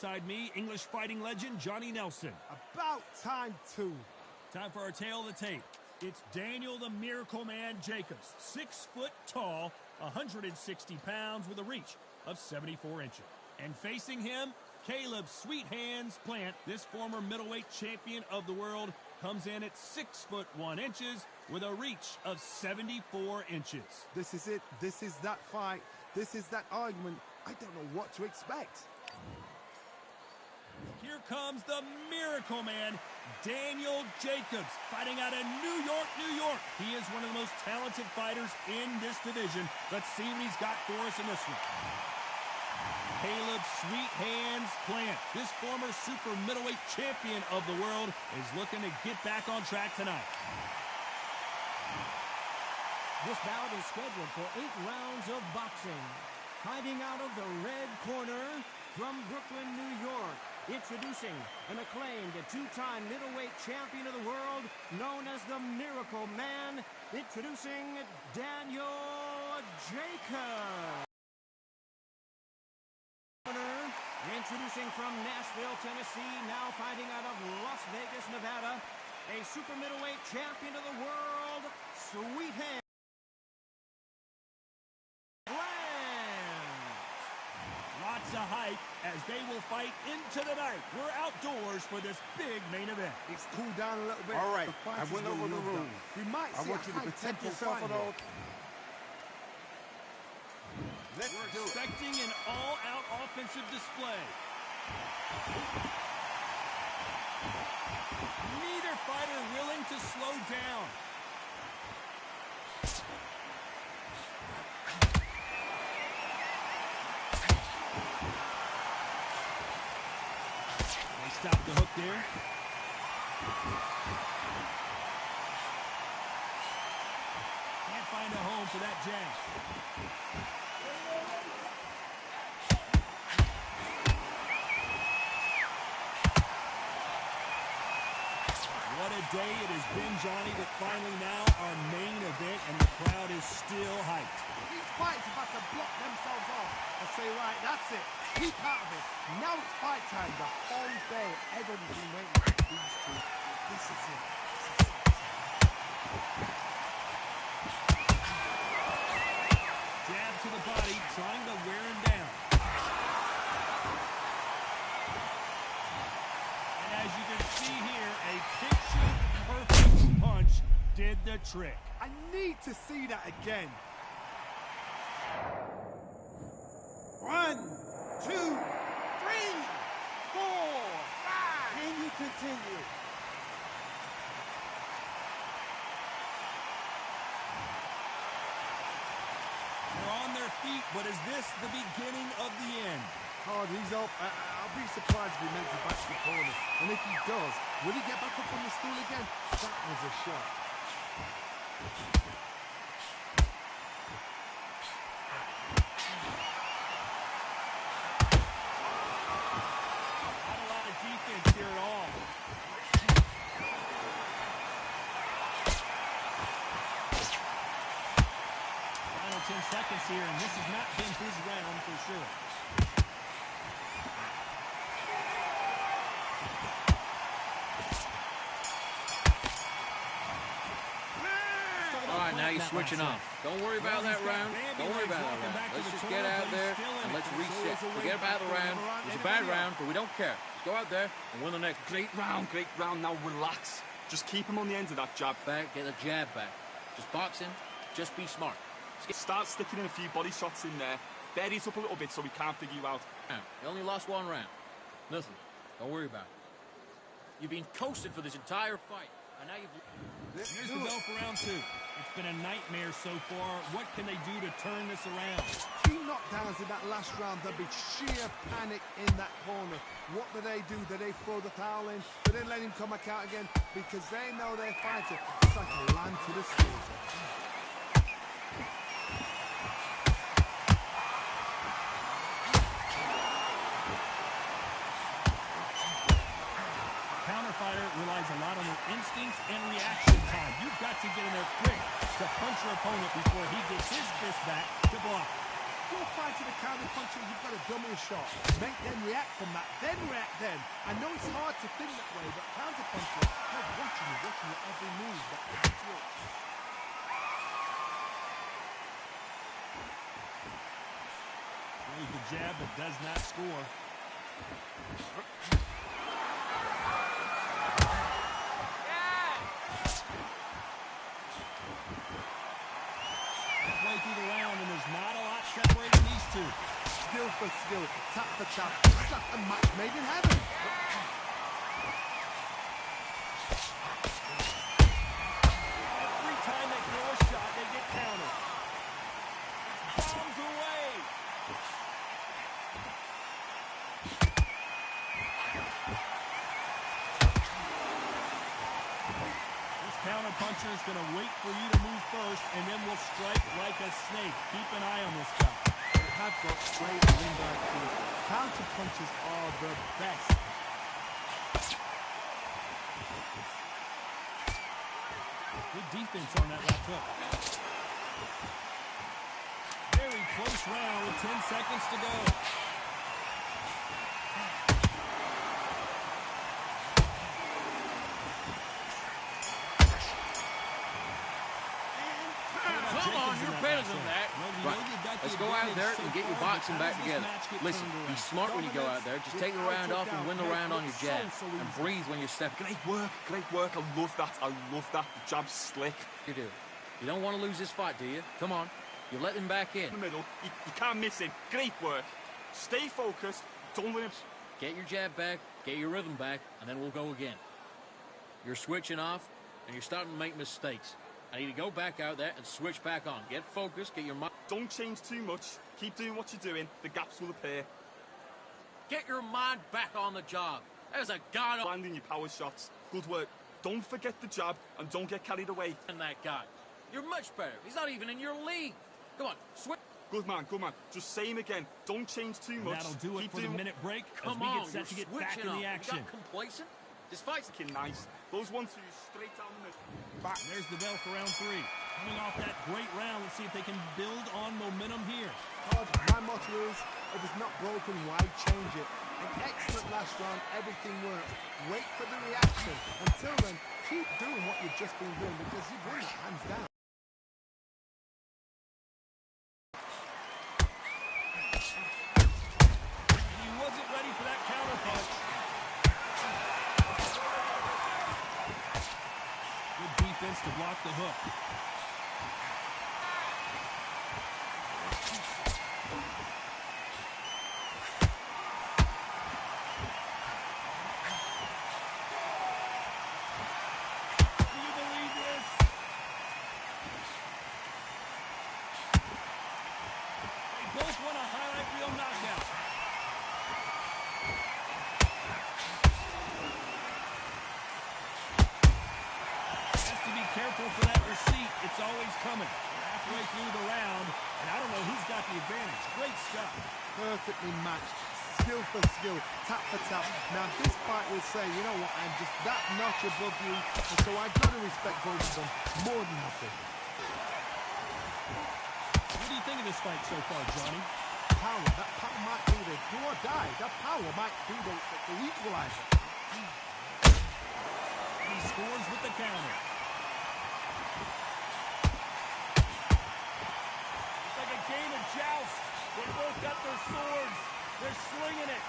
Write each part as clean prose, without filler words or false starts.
alongside me, English fighting legend Johnny Nelson. About time, too. Time for our tale of the tape. It's Daniel the Miracle Man Jacobs, 6 foot tall, 160 pounds with a reach of 74 inches. And facing him, Caleb Sweet Hands Plant, this former middleweight champion of the world, comes in at 6 foot 1 inches with a reach of 74 inches. This is it. This is that fight. This is that argument. I don't know what to expect. Here comes the Miracle Man, Daniel Jacobs, fighting out of New York, New York. He is one of the most talented fighters in this division. Let's see what he's got for us in this one. Caleb Sweet Hands Plant, this former super middleweight champion of the world, is looking to get back on track tonight. This bout is scheduled for 8 rounds of boxing. Fighting out of the red corner from Brooklyn, New York, introducing an acclaimed 2-time middleweight champion of the world known as the Miracle Man, introducing Daniel Jacobs. Introducing from Nashville, Tennessee, now fighting out of Las Vegas, Nevada, a super middleweight champion of the world, Sweet Hands. Lots of hype as they will fight into the night. We're outdoors for this big main event. It's cooled down a little bit. All right, I went over the rules. We might see I want you to protect yourself at all. We're expecting an all-out offensive display. Neither fighter willing to slow down. Stop the hook there. Can't find a home for that jab. What a day it has been, Johnny, but finally now our main event, and the crowd is still hyped. These fights are about to block themselves off. I say, right, that's it. Keep out of it. Now it's fight time. The whole day, everyone's been waiting for these two. This is it. Jab to the body, trying to wear him down. And as you can see here, a picture-perfect punch did the trick. I need to see that again. 1, 2, 3, 4, 5. Can you continue? They're on their feet, but is this the beginning of the end? Hard, he's up. I'll be surprised if he makes it back to the corner. And if he does, will he get back up on the stool again? That was a shot. Not a lot of defense here at all. Final 10 seconds here, and this has not been his round for sure. Now you're switching off. Don't worry about that round. Don't worry about that round. Let's just get out there and let's reset. Forget about the round. It was a bad round, but we don't care. Just go out there and win the next. Great round. Now relax. Just keep him on the end of that jab. Back, get the jab back. Just boxing. Just be smart. Start sticking in a few body shots in there. Bury it up a little bit so we can't figure you out. You only lost 1 round. Nothing. Don't worry about it. You've been coasted for this entire fight, and now you've... Here's the bell for round 2. It's been a nightmare so far. What can they do to turn this around? 2 knockdowns in that last round. There'll be sheer panic in that corner. What do? Do they throw the towel in? Do they let him come back out again? Because they know their fighter. It's like a lamb to the slaughter. Fighter relies a lot on their instincts and reaction time. You've got to get in there quick to punch your opponent before he gets his fist back to block. You're fighting a counter puncher, you've got to dummy a shot. Make them react from that, then react then. I know it's hard to think that way, but counter punchers, they're watching your every move. That's it. Throws the jab, but does not score. Halfway through the round, and there's not a lot separating these two. Skill for skill, tap for tap. It's like a match made in heaven. Every time they throw a shot, they get countered. Bombs away. This counter puncher is going to wait for you to move first, and then will strike like a snake. Keep an eye on this guy. They have got great wingback too. Counter punches are the best. Good defense on that left hook. Very close round with 10 seconds to go. Come on, you're better than that. Right. Let's go out there and get your boxing back together. Listen, be smart when you go out there. Just take the round off and win the round on your jab. And breathe when you step. Great work, great work. I love that. I love that. The jab's slick. You do. You don't want to lose this fight, do you? Come on. You let him back in. In the middle, you can't miss him. Great work. Stay focused. Don't let him. Get your jab back, get your rhythm back, and then we'll go again. You're switching off, and you're starting to make mistakes. I need to go back out there and switch back on. Get focused, get your mind. Don't change too much. Keep doing what you're doing. The gaps will appear. Get your mind back on the job. There's a guy landing your power shots. Good work. Don't forget the jab and don't get carried away. And that guy. You're much better. He's not even in your league. Come on, switch. Good man, good man. Just same again. Don't change too much. That'll do it for the minute break. Come as we on, get set to get back in the action. You got complacent? This fight's looking nice. Those 1-2s straight down the middle. Back. There's the bell for round 3. Coming off that great round, let's see if they can build on momentum here. My motto is, if it's not broken, why change it? An excellent last round, everything worked. Wait for the reaction. Until then, keep doing what you've just been doing because you've won it hands down. He wasn't ready for that counter punch. Good defense to block the hook. Careful for that receipt. It's always coming. We're halfway through the round, and I don't know who's got the advantage. Great stuff. Perfectly matched. Skill for skill. Tap for tap. Now, this fight will say, you know what, I'm just that notch above you, and so I've got to respect both of them more than nothing. What do you think of this fight so far, Johnny? Power. That power might be the do or die. That power might be the equalizer. He scores with the counter. Game of joust. They both got their swords. They're slinging it.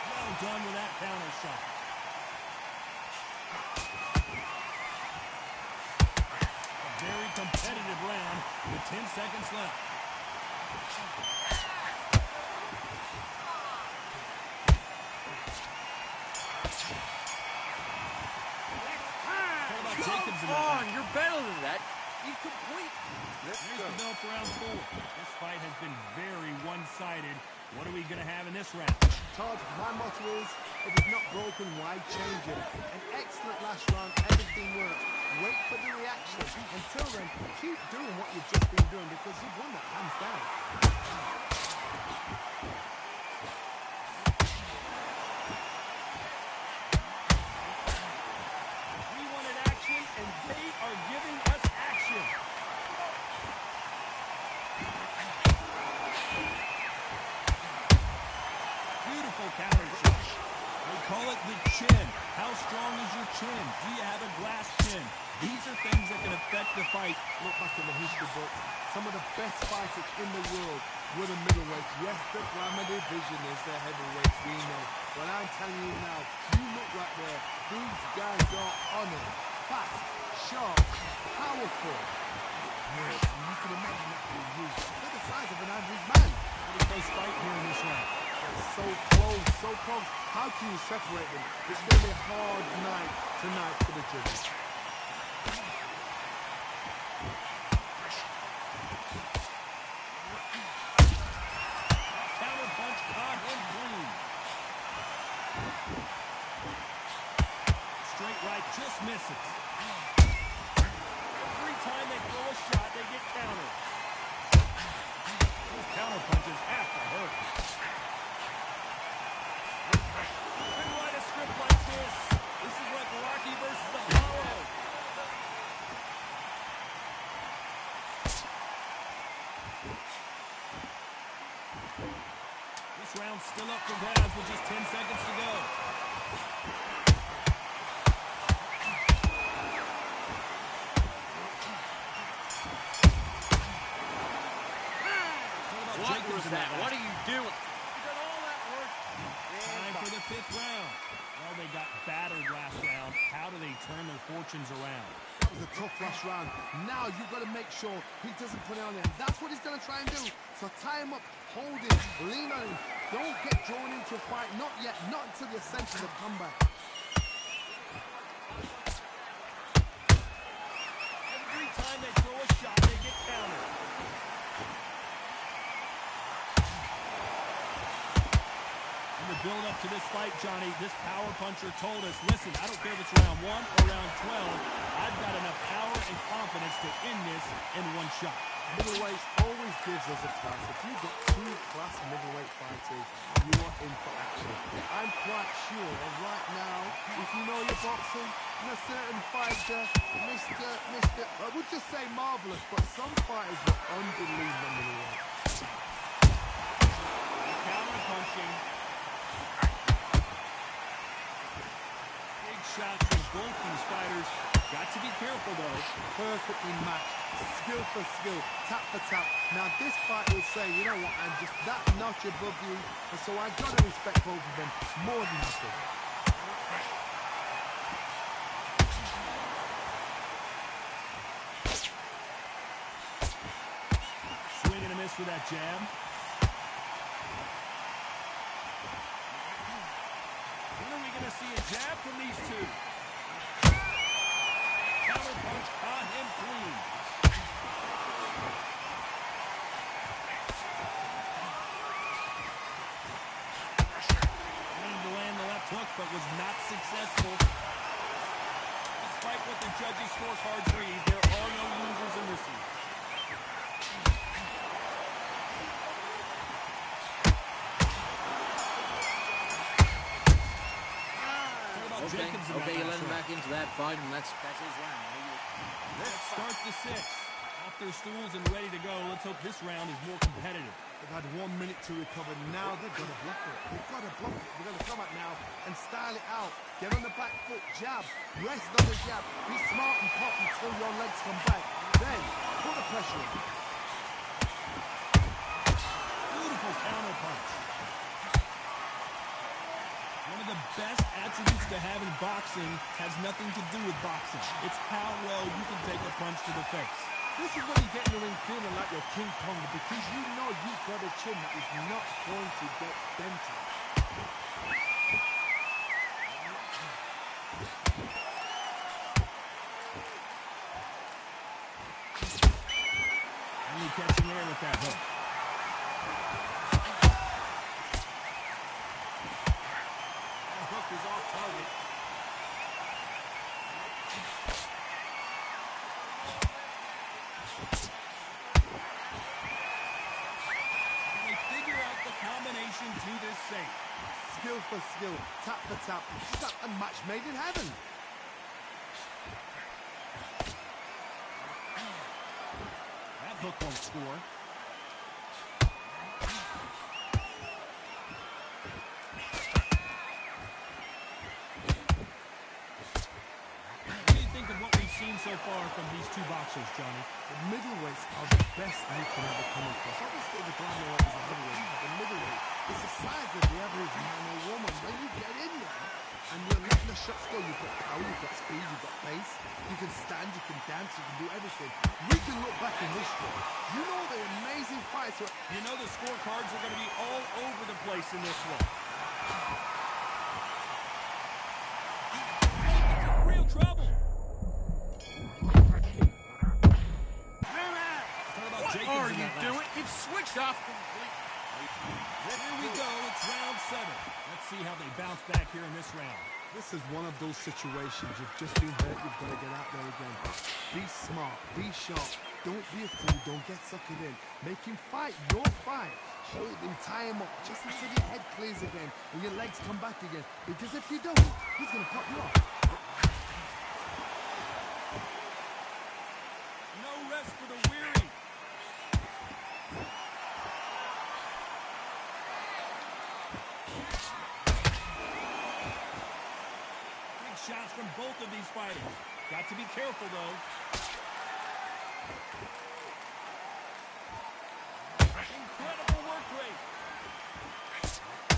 Well done with that counter shot. A very competitive round with 10 seconds left. Come on, you're better than that. You complete. Here's the bell for round 4. This fight has been very one-sided. What are we going to have in this round? Todd, my motto is, if it's not broken, why change it? An excellent last round, everything worked. Wait for the reaction. Until then, keep doing what you've just been doing because you've won that hands down. chin? Do you have a glass chin? These are things that can affect the fight. Look back in the history books. Some of the best fighters in the world were the middleweights. Yes, the glamour division is the heavyweights, we know. But I'm telling you now, you look right there. These guys are on it. Fast, sharp, powerful. Yes, and you can imagine that being used. They're the size of an average man. Pretty close fight here in this round. They're so close, so close. How can you separate them? It's going to be a hard night tonight for the judges. Counter punch caught him clean. Straight right just misses. Every time they throw a shot, they get countered. Those counter punches have to hurt. Couldn't write a script like this. This is like Rocky versus Apollo. This round's still up for grabs with just 10 seconds to go. What was that? What are you doing? Time for the 5th round. Well, they got battered last round. How do they turn their fortunes around? That was a tough last round. Now you've got to make sure he doesn't put it on him. That's what he's going to try and do. So tie him up, hold him, lean on him. Don't get drawn into a fight. Not yet. Not until you're sent to the comeback. Every time they throw a shot, they get countered. In the build-up to this fight, Johnny, this power puncher told us, listen, I don't care if it's round 1 or round 12, I've got enough power and confidence to end this in one shot. Middleweight always gives us a class. If you've got 2 class middleweight fighters, you are in for action. I'm quite sure right now, if you know your boxing, in a certain fighter, I would just say marvelous, but some fighters are unbelievable middleweight. Counter punching. Shots from both these fighters. Got to be careful, though. Perfectly matched. Skill for skill. Tap for tap. Now, this fight will say, you know what, I'm just that notch above you, and so I've got to respect both of them more than nothing. Swing and a miss with that jab. When are we going to see a jab from these two? Counter punch caught him clean. Trying to land the left hook, but was not successful. Despite what the judges' scorecards read, there are no losers in this one. Okay, you let him back into that fight, and that's his round. Let's start the 6th. Off their stools and ready to go. Let's hope this round is more competitive. They've had 1 minute to recover. Now they've got to block it. They've got to block it. They're going to come out now and style it out. Get on the back foot, jab. Rest on the jab. Be smart and pop until your legs come back. Then, put the pressure on. Beautiful counter punch. One of the best attributes to have in boxing has nothing to do with boxing. It's how well you can take a punch to the face. This is when you get in the ring feeling like you're King Kong, because you know you've got a chin that is not going to get dented. Only catching air with that hook. That hook is off target. Combination to this safe. Skill for skill, tap for tap. It's like a match made in heaven. That hook won't score. boxers, Johnny. The middleweights are the best you can ever come across. Obviously, the glamorous is the heavyweight, but the middleweight is the size of the average man or woman. When you get in there and you're letting the shots go, you've got power, you've got speed, you've got pace, you can stand, you can dance, you can do everything. We can look back in history. You know the amazing fights. You know the scorecards are going to be all over the place in this one. Real trouble. What are you doing? It's switched off completely. Here we go. It's round 7. Let's see how they bounce back here in this round. This is one of those situations. You've just been hurt. You've got to get out there again. Be smart. Be sharp. Don't be a fool. Don't get sucked in. Make him fight your fight. Hold him. Tie him up. Just until your head clears again and your legs come back again. Because if you don't, he's going to pop you off. No rest for the weary. Big shots from both of these fighters. Got to be careful, though. Incredible work rate.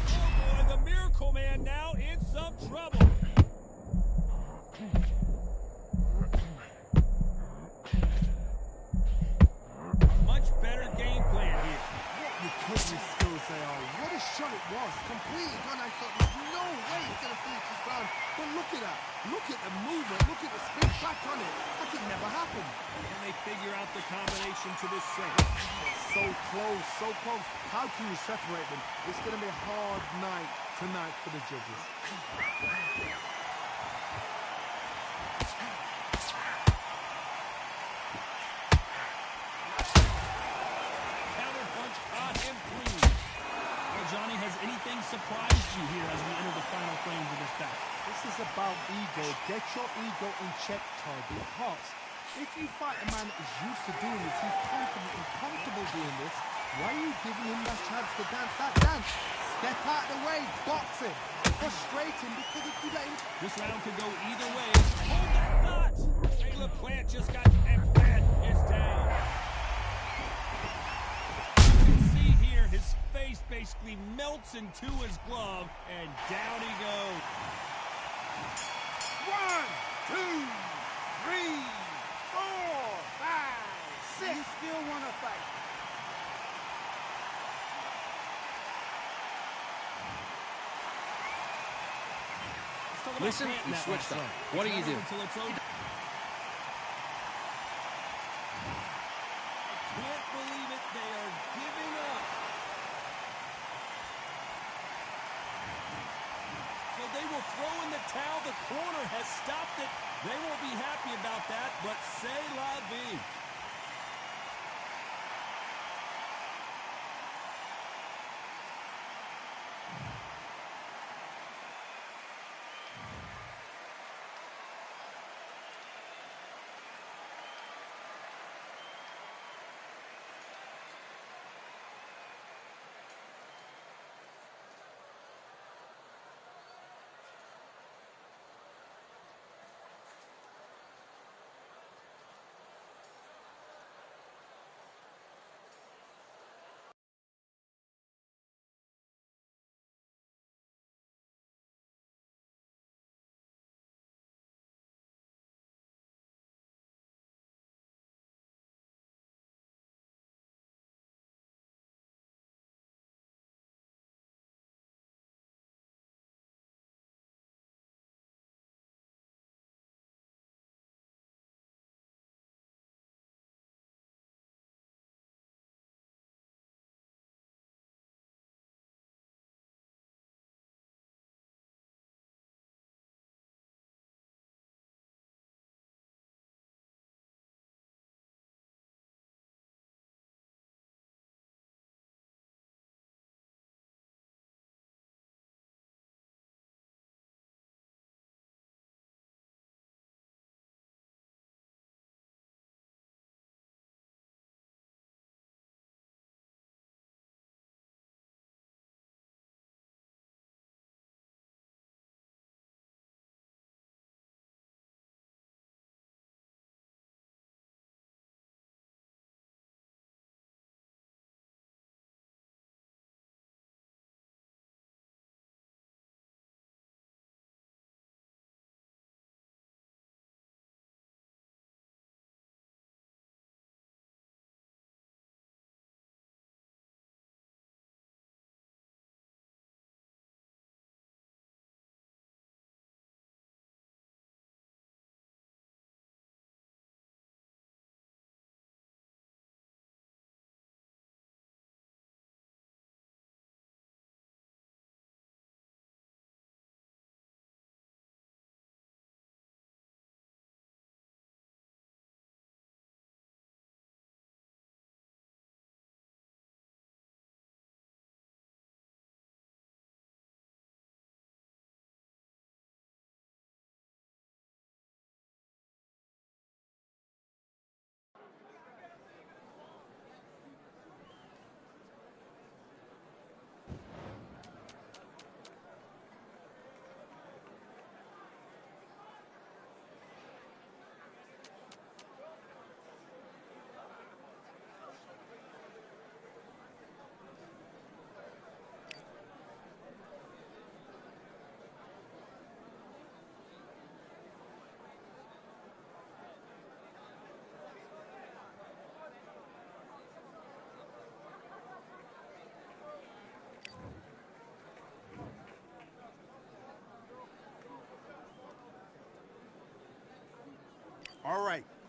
Oh, boy, the Miracle Man now in some trouble. Much better game plan here. What recovery skills they are. What a shot it was. Completely gone. I thought there's no way he's going to finish this round. But look at that. Look at the movement. Look at the spin back on it. Like it never happened. Can they figure out the combination to this set? So close, so close. How can you separate them? It's going to be a hard night tonight for the judges. Counterpunch caught him clean. Well, Johnny, has anything surprised you here as we enter the final frames of this bout? This is about ego. Get your ego in check, Todd, because if you fight a man that is used to doing this, he's confident and comfortable doing this, why are you giving him that chance to dance that dance? Step out of the way, box him, frustrate him, because if you let him... This round could go either way. Hold that thought! Caleb Plant just got... and Plant is down. You can see here his face basically melts into his glove, and down he goes. 1, 2, 3, 4, 5, 6. You still want to fight? Listen, you switched up. What do you do? Until it's over. Can't believe it. They are giving up. So they will throw in the towel. The corner has stopped it. They won't be happy about that, but c'est la vie.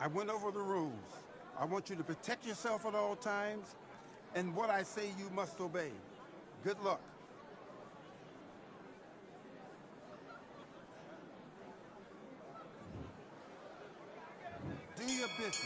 I went over the rules. I want you to protect yourself at all times, and what I say you must obey. Good luck. Do your business.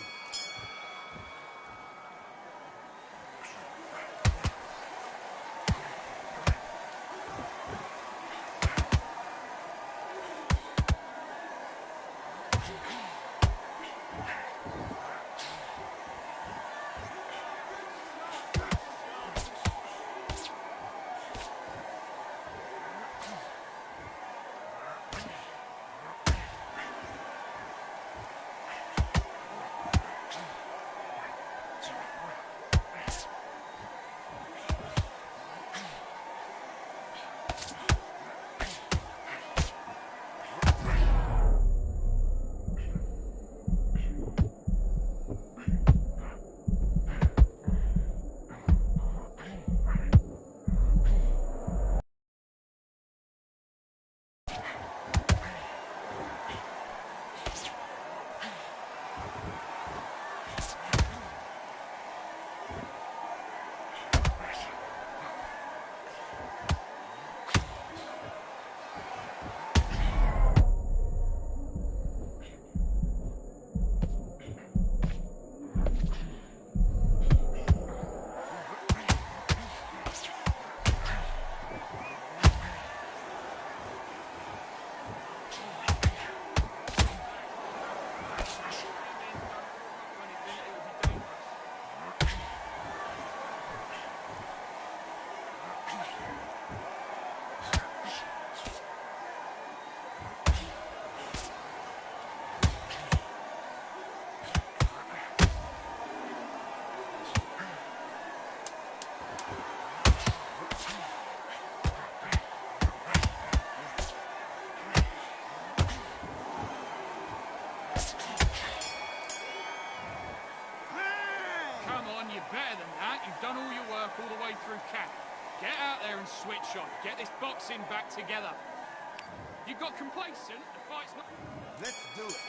Better than that, you've done all your work all the way through camp. Get out there and switch on. Get this boxing back together. You got complacent, the fight's not... Let's do it.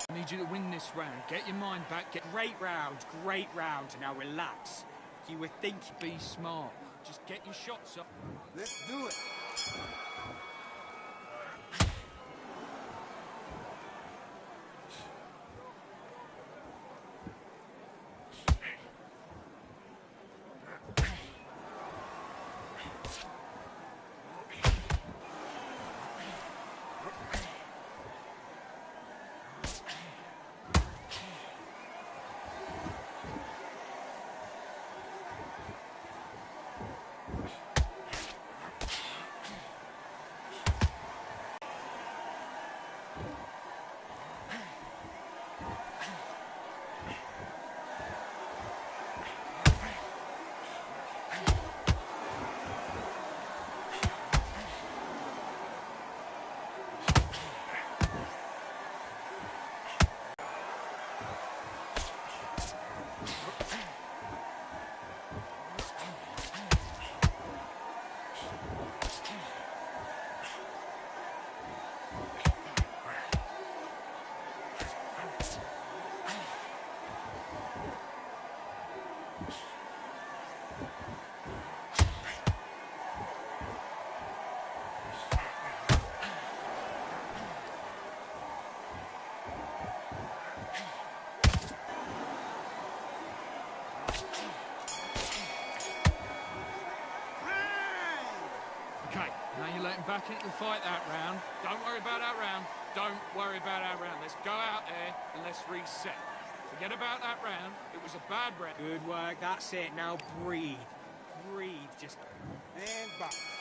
I need you to win this round. Get your mind back. Great round, great round. Now relax. You would think... Be smart. Just get your shots up. Let's do it. Okay, now you're letting back into the fight that round. Don't worry about that round. Don't worry about that round. Let's go out there and let's reset. Forget about that round. It was a bad round. Good work. That's it. Now breathe. Breathe. Just... And box.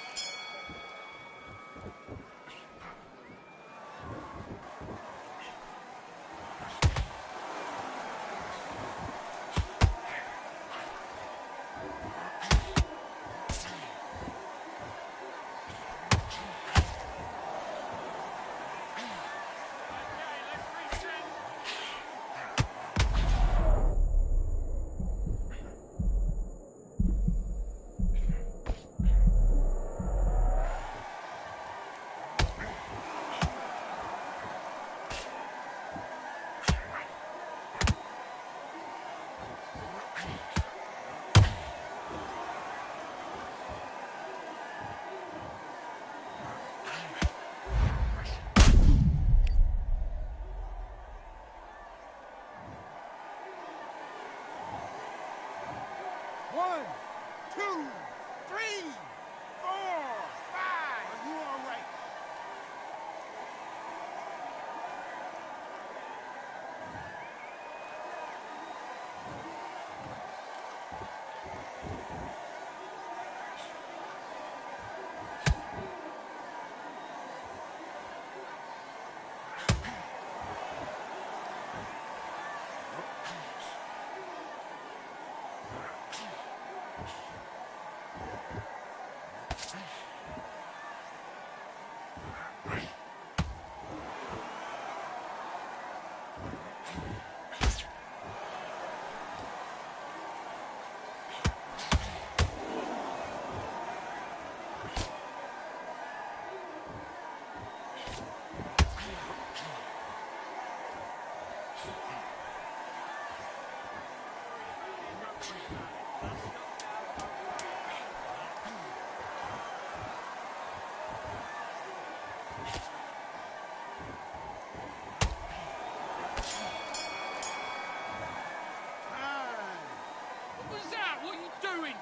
One, two, three, 4, 5. Are you all right?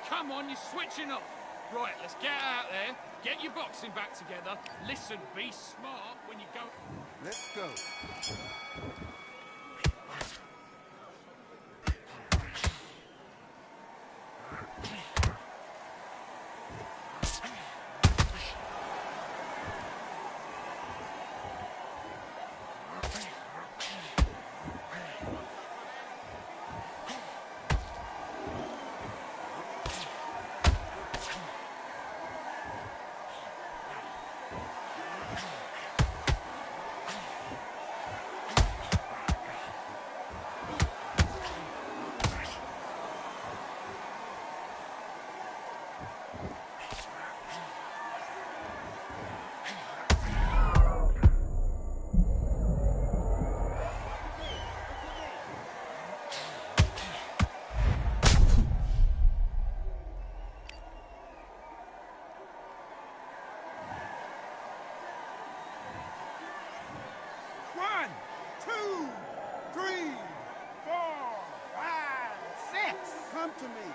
Come on, you're switching off. Right, let's get out there, get your boxing back together. Listen, be smart when you go. Let's go. One, two, three, 4, 5, 6. Come to me.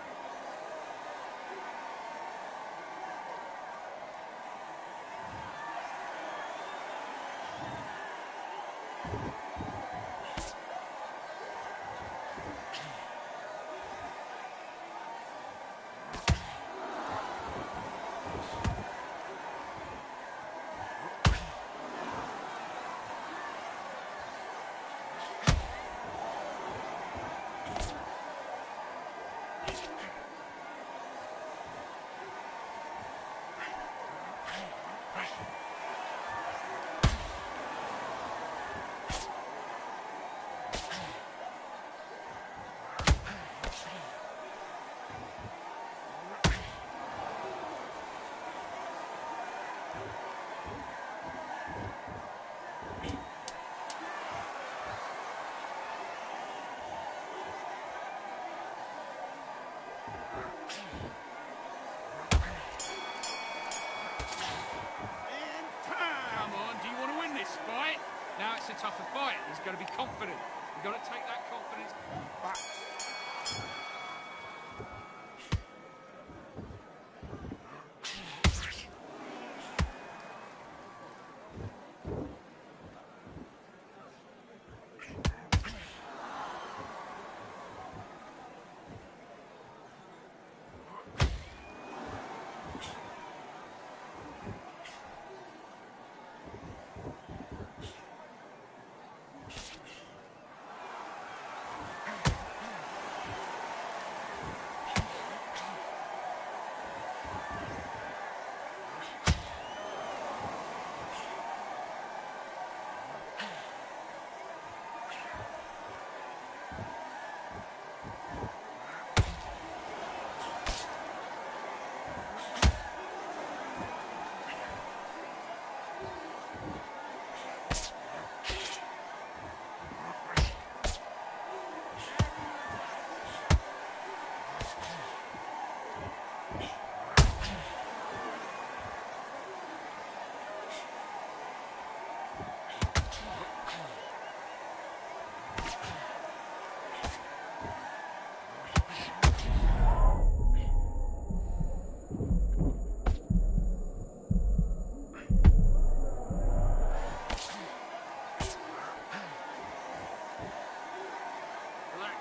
Now it's a tougher fight. He's got to be confident. You've got to take that confidence back.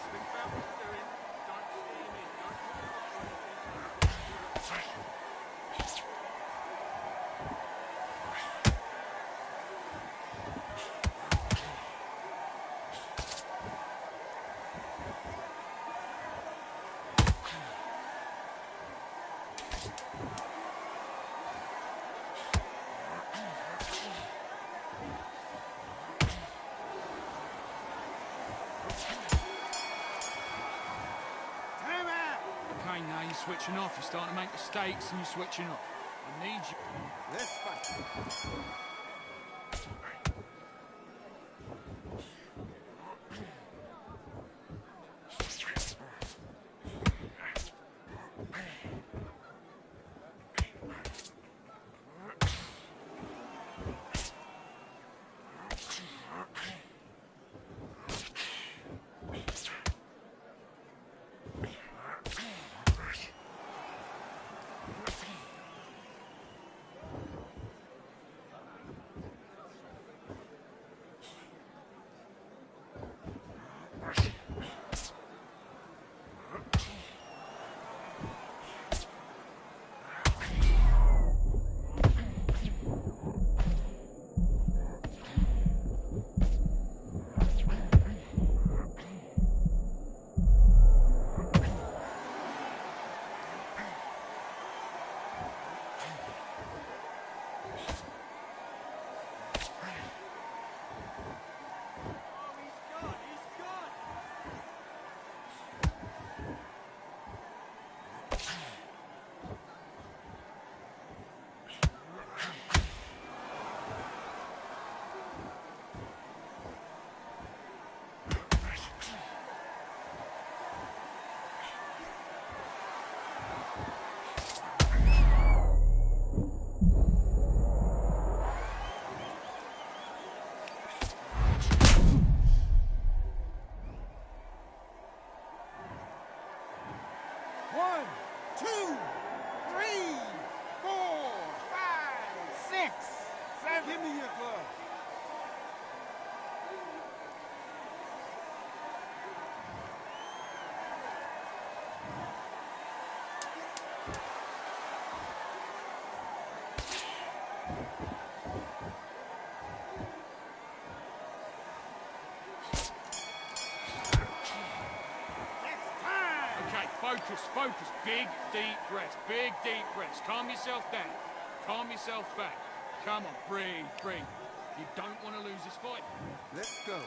Think about what you're doing. Don't steam in. Don't put your foot on anything. Okay, now you're switching off. You're starting to make mistakes and you're switching off. I need you. Let's fight. One, two, three, 4, 5, 6, 7. Give me your glove. Okay, focus, focus. Big, deep breaths. Big, deep breaths. Calm yourself down. Calm yourself back. Come on, breathe, breathe. You don't want to lose this fight. Let's go.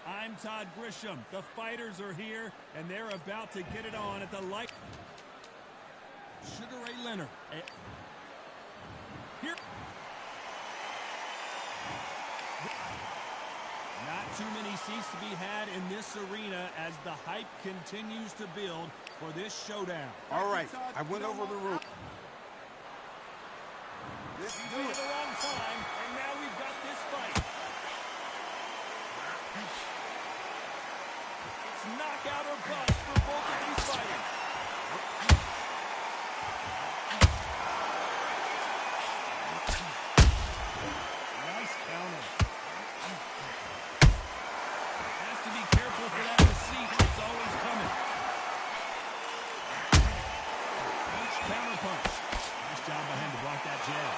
I'm Todd Grisham. The fighters are here, and they're about to get it on at the light. Sugar Ray Leonard. Here. Not too many seats to be had in this arena as the hype continues to build for this showdown. All right, I went over the rule. Let's do it. At the wrong time, and now we've got this fight. It's knockout or bust for both of these fighters. Nice counter. Has to be careful for that receipt. It's always coming. Each counter punch. Nice job by him to block that jab.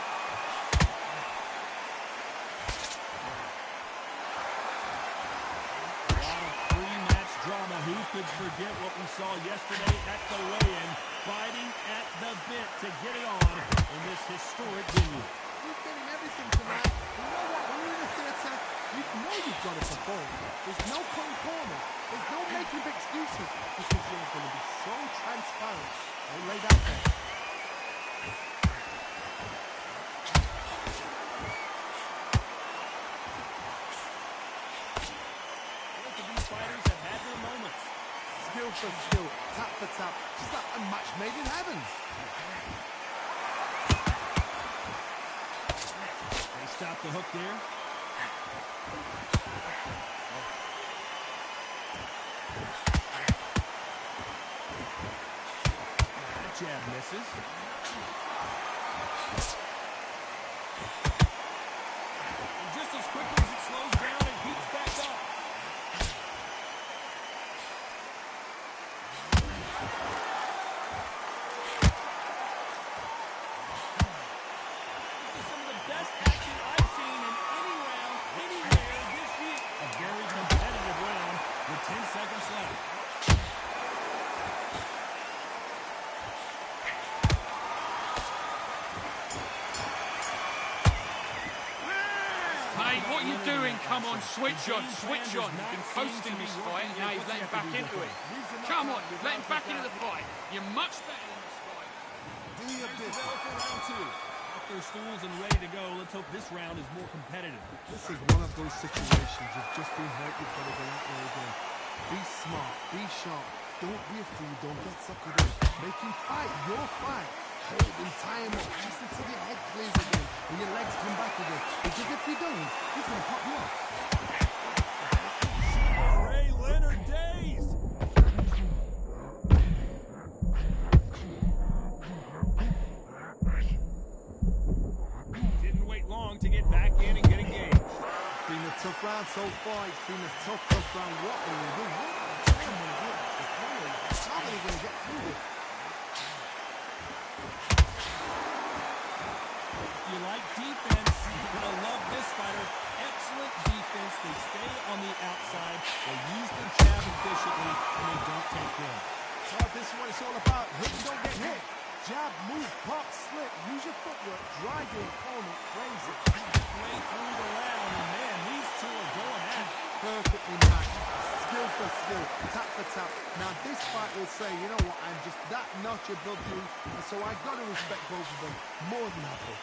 Drama. Who could forget what we saw yesterday at the weigh-in, fighting at the bit to get it on in this historic venue. You're getting everything tonight. You know what? When you're in the theatre, you know you've got to perform. There's no cutting corners. There's no making of excuses because you're going to be so transparent. I'll lay that there. Skill for skill, tap for tap, just like a match made in heaven. They stopped the hook there. That jab misses. And just as quickly as it slows down, it heats back up. What are you doing? Come on, switch on, switch on. You've been posting this fight, and now you've let him back into it. Come on, let him back into the fight. You're much better than this fight. Do your bit. For round two. Off their stools and ready to go. Let's hope this round is more competitive. This is one of those situations you've just been hurt. You've got to go out there again. Be smart. Be sharp. Don't be a fool. Don't get suckered in. Make him fight your fight. Hold him, tie him up, just until your head clears again and your legs come back again. Because if you don't, he's going to pop you off. Ray Leonard days! Didn't wait long to get back in and get engaged. It's been a tough round so far. It's been a tough round. What are you doing? How are you going to get through this? You like defense, you're going to love this fighter. Excellent defense. They stay on the outside. They use their jab efficiently, and they don't take them. Well, this is what it's all about. Hit and don't get hit. Jab, move, pop, slip. Use your footwork. Drive your opponent crazy. Play through the round, and man, these two are going at it. Perfectly matched. Skill for skill. Tap for tap. Now, this fight will say, you know what, I'm just that notch above you, and so I've got to respect both of them more than happy.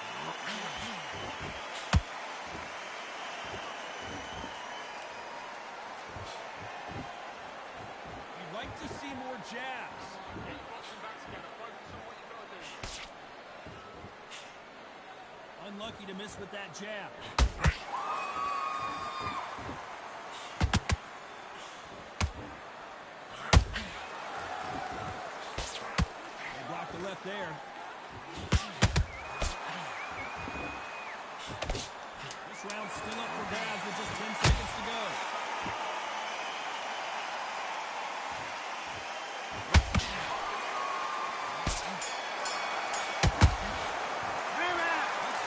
You'd like to see more jabs. Unlucky to miss with that jab. They blocked the left there. This round's still up for grabs with just 10 seconds to go.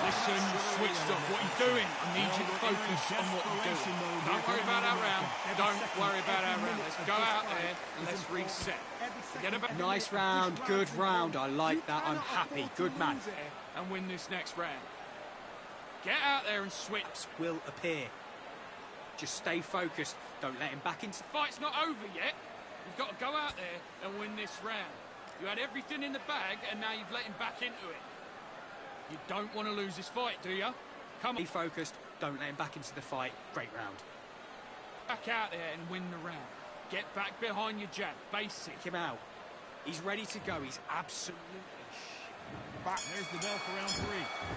Listen, switched off. What are you doing? I need you to focus on what you're doing. Don't worry about our round. Don't worry about our round. Let's go out there and let's reset. Forget about Nice round, good round. I like that. I'm happy. Good man. And win this next round. Get out there and switch. Will appear. Just stay focused. Don't let him back into... The fight's not over yet. You've got to go out there and win this round. You had everything in the bag, and now you've let him back into it. You don't want to lose this fight, do you? Come on. Stay focused. Don't let him back into the fight. Great round. Back out there and win the round. Get back behind your jab. Basic. Take him out. He's ready to go. He's absolutely... Back. There's the bell for round 3.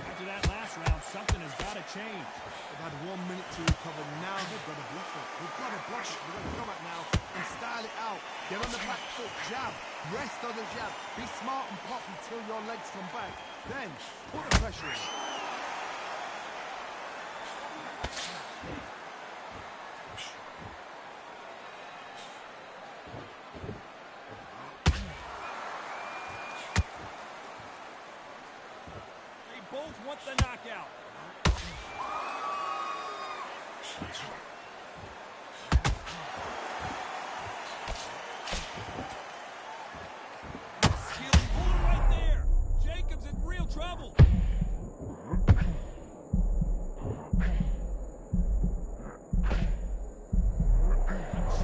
After that last round, something has got to change. They've had 1 minute to recover. Now they've got to block it. They've got to block it. They've got to come back now and style it out. Get on the back foot, jab. Rest on the jab. Be smart and pop until your legs come back. Then, put the pressure in. Both want the knockout. Skills pull right there. Jacobs in real trouble. True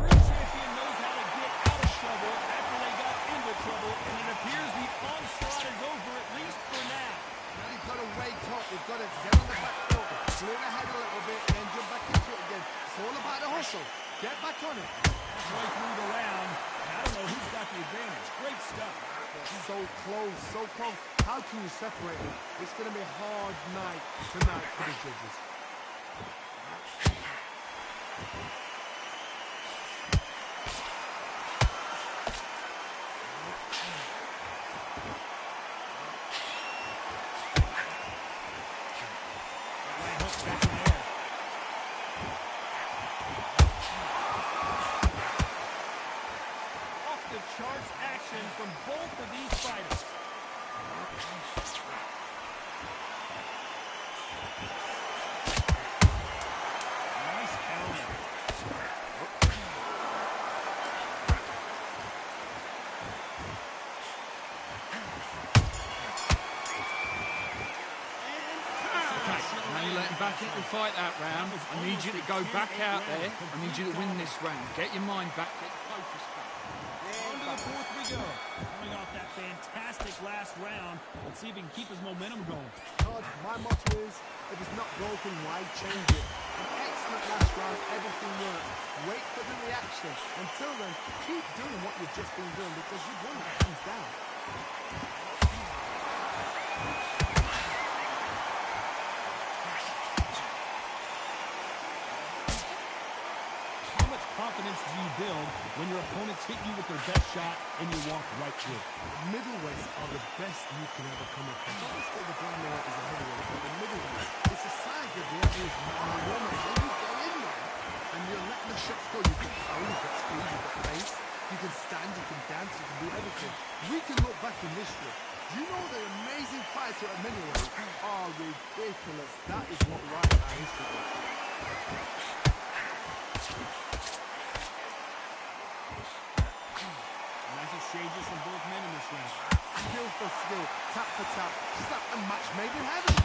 champion knows how to get out of trouble after they got into trouble, and it appears the onslaught is over, at least for now. Now you've got to wake up. You've got to get on the back foot, clear the head a little bit, and then jump back into it again. It's all about the hustle. Get back on it. Halfway through the round, I don't know who's got the advantage. Great stuff. So close, so close. How can you separate it? It's going to be a hard night tonight for the judges. Charged action from both of these fighters. Nice counter. Now you let him back into the fight that round. I need you to go back out there. I need you to win this round. Get your mind back. Get your focus back. On to the 4th we go. Coming off that fantastic last round. Let's see if he can keep his momentum going. Todd, my motto is, if it's not broken, why change it? An excellent last round, everything worked. Wait for the reaction. Until then, keep doing what you've just been doing because you've won that hands down. Confidence do you build when your opponents hit you with their best shot and you walk right through? Middleweights are the best you can ever come across. Obviously, the Glamorite is a heavyweight, but the middleweight, it's the size of the average man or woman. When you go in there and you're letting the shots go, you can power, you've got speed, you've got pace, you can stand, you can dance, you can do everything. We can look back in history. You know the amazing fights at middleweight are ridiculous. That is what writes our history. Exchanges from both men in this round. Skill for skill, tap for tap, just like a match made in heaven.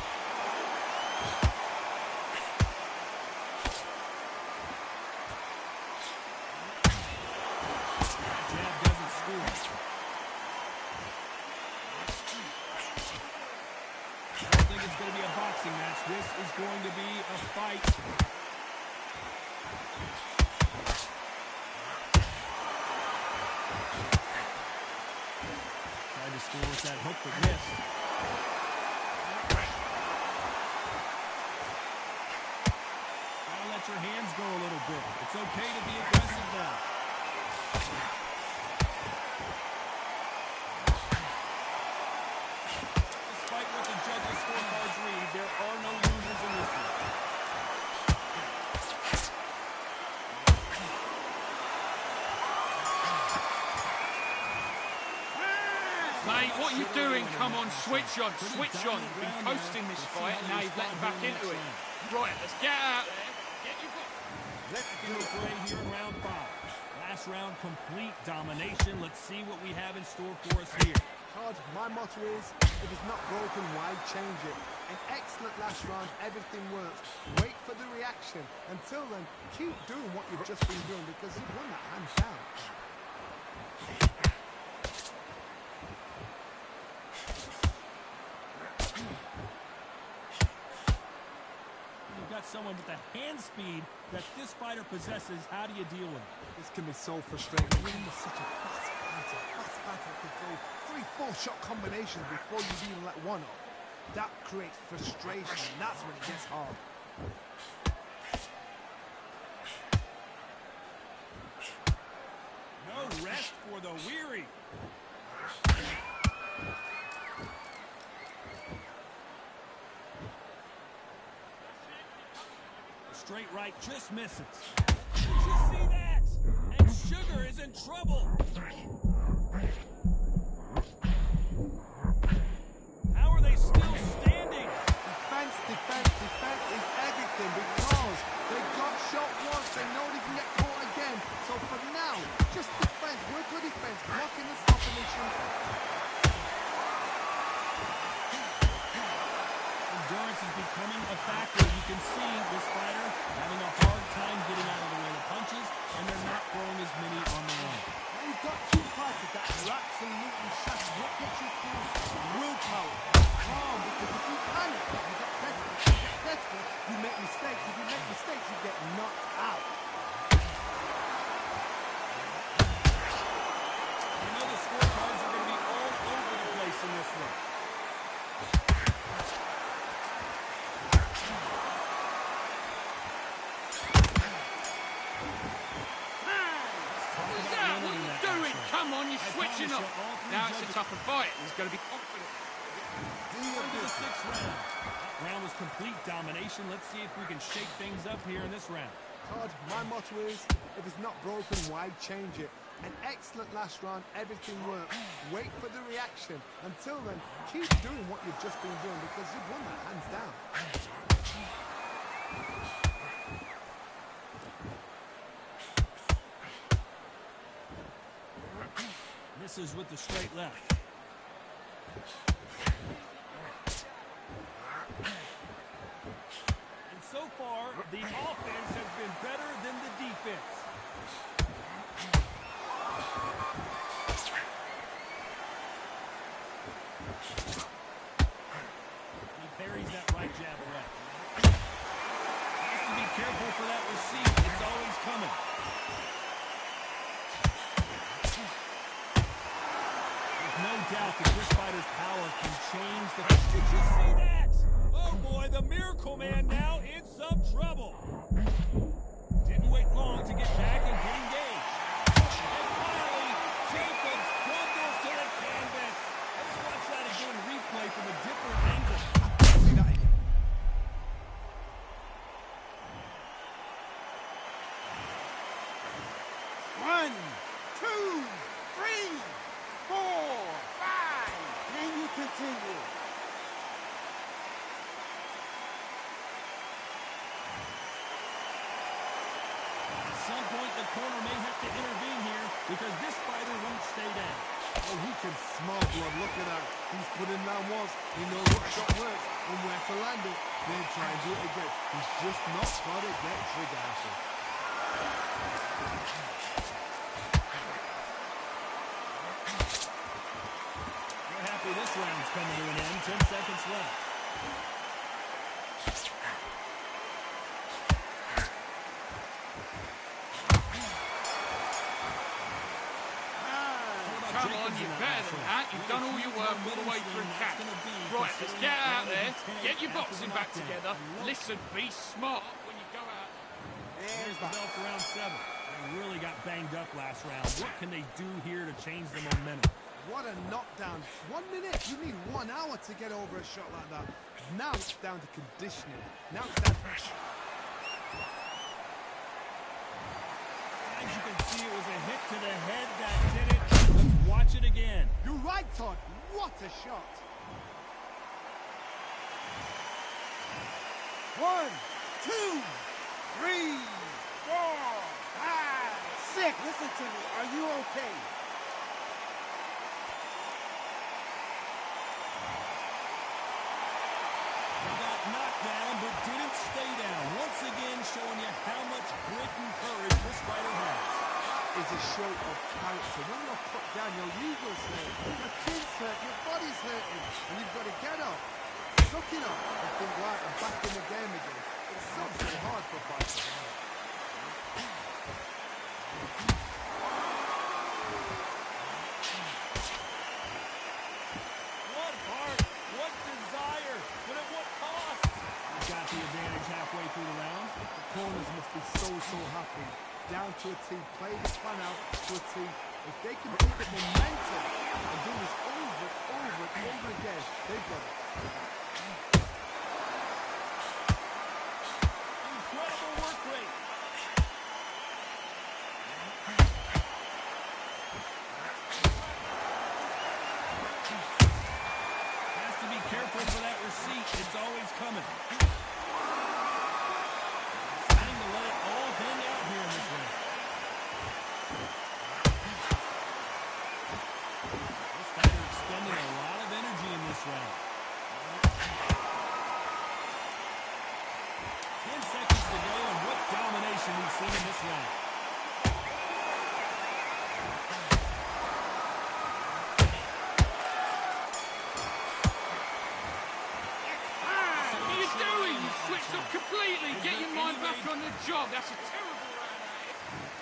Jab doesn't score. I don't think it's going to be a boxing match. This is going to be a fight. To score with that hook but missed. Gotta let your hands go a little bit. It's okay to be aggressive now. Despite what the judges' scorecards read, there are no losers in this one. Mate, what are you doing? Come on, switch on, switch on. You've been coasting this fight, and now you've let him back into it. Right, let's get out there. Get your book. Let's do a play here in round 5. Last round, complete domination. Let's see what we have in store for us here. Todd, my motto is, if it's not broken, why change it? An excellent last round, everything works. Wait for the reaction. Until then, keep doing what you've just been doing because you've won that hands down. You've got someone with the hand speed that this fighter possesses. How do you deal with it? This can be so frustrating. You're in such a fast fighter can throw 3-4 shot combinations before you even let one off. That creates frustration, and that's when it gets hard. No rest for the weary. Straight right just misses. Did you see that? And Sugar is in trouble. How are they still standing? Defense is everything because they got shot once. They know they can get caught again. So for now, just defense. Work your defense. Blocking the stopping issue. Endurance is becoming a factor. You can see this fighter having a hard time getting out of the way of punches, and they're not throwing as many on the run. Now you've got two fighters that are absolutely shattered. What gets you through? Willpower. Calm, because if you panic, you get desperate, you make mistakes. If you make mistakes, you get knocked out. You know the scorecards are going to be all over the place in this one. Come on, you're switching up. Now it's a tougher fight. He's going to be confident. Into the sixth round. That round was complete domination. Let's see if we can shake things up here in this round. Todd, my motto is, if it's not broken, why change it? An excellent last round, everything works. Wait for the reaction. Until then, keep doing what you've just been doing because you've won that hands down. Misses with the straight left. And so far, the offense has been better than the defense. He parries that right jab away. Has to be careful for that receipt. It's always coming. No doubt that this fighter's power can change the... Did you see that? Oh boy, the Miracle Man now in some trouble. Didn't wait long to get back and get engaged. And finally, Jacobs crumbles to the canvas. Let's watch that again, replay from a different angle. See that again. One, two, three, 4, 5. Can you continue? At some point, the corner may have to intervene here because this fighter won't stay down. Oh, he can smell blood. Look at that. He's put in that once. He knows what shot works and where to land it. Then try and do it again. He's just not got to get trigger happy. This round's coming to an end. 10 seconds left. Come on, you're better than that. You've done all your work all the way through camp. Right, let's get out there, get your boxing back together. Listen, be smart when you go out. There's the bell for round 7. They really got banged up last round. What can they do here to change the momentum? What a knockdown. 1 minute. You need 1 hour to get over a shot like that. Now it's down to conditioning. Now it's down to... As you can see, it was a hit to the head that did it. Let's watch it again. You're right, Todd. What a shot. 1, 2, 3, 4, 5, 6. Listen to me. Are you okay? is a show of character. When you're put down, your ego's hurt, your chin's hurt, your body's hurting, and you've got to get up, suck it up, and think, right, I'm back in the game again. It's so hard for fighters. What heart, what desire, but at what cost? He's got the advantage halfway through the round. The corners must be so happy. Down to a T, play this plan out to a T. If they can keep the momentum and do this over and over again, they've got it. Incredible work rate. Has to be careful for that receipt. It's always coming. Trying to let it all hang out here in this round. This fighter expending a lot of energy in this round. 10 seconds to go, and what domination we've seen in this round. What are you doing? You switched off completely. Get your mind back on the job. That's a terrible round.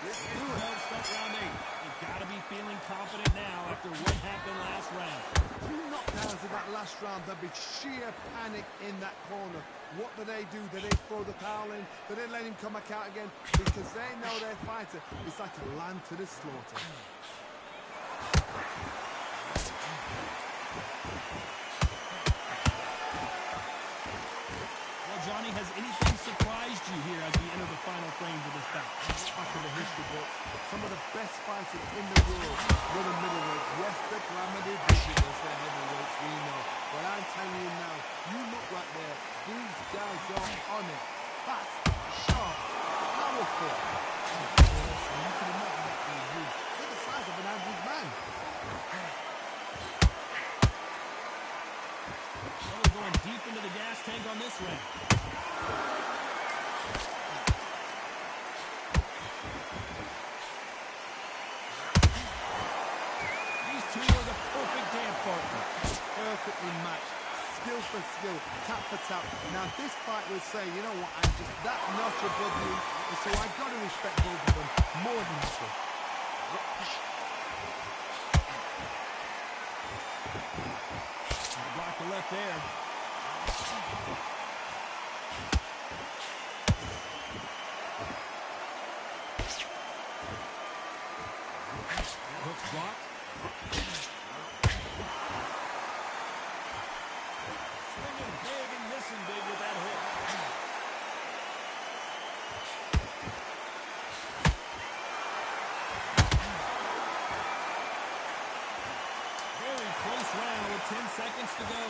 Let's do Well, it. start round 8. You've got to be feeling confident now after what happened last round. 2 knockdowns in that last round. There'll be sheer panic in that corner. What do? Do they throw the towel in? Do they let him come back out again? Because they know their fighter is like a lamb to the slaughter. Well, Johnny, has anything surprised you here as we enter the final frames of this bout? Back in the history books, some of the best fighters in the world were the middleweights. Yes, the glamour division is the heavyweights, we know. But I'm telling you now, you look right there, these guys are on it. Fast, sharp, powerful. They're the size of an average man. Well, we're going deep into the gas tank on this round. These two are the perfect dance partner. Perfectly matched, skill for skill, tap for tap. Now this fight will say, you know what, I'm just that notch above you, and so I got to respect both of them more than equal. Block the left there. Hook's blocked. Swinging big and missing big with that hook. Very close round with 10 seconds to go.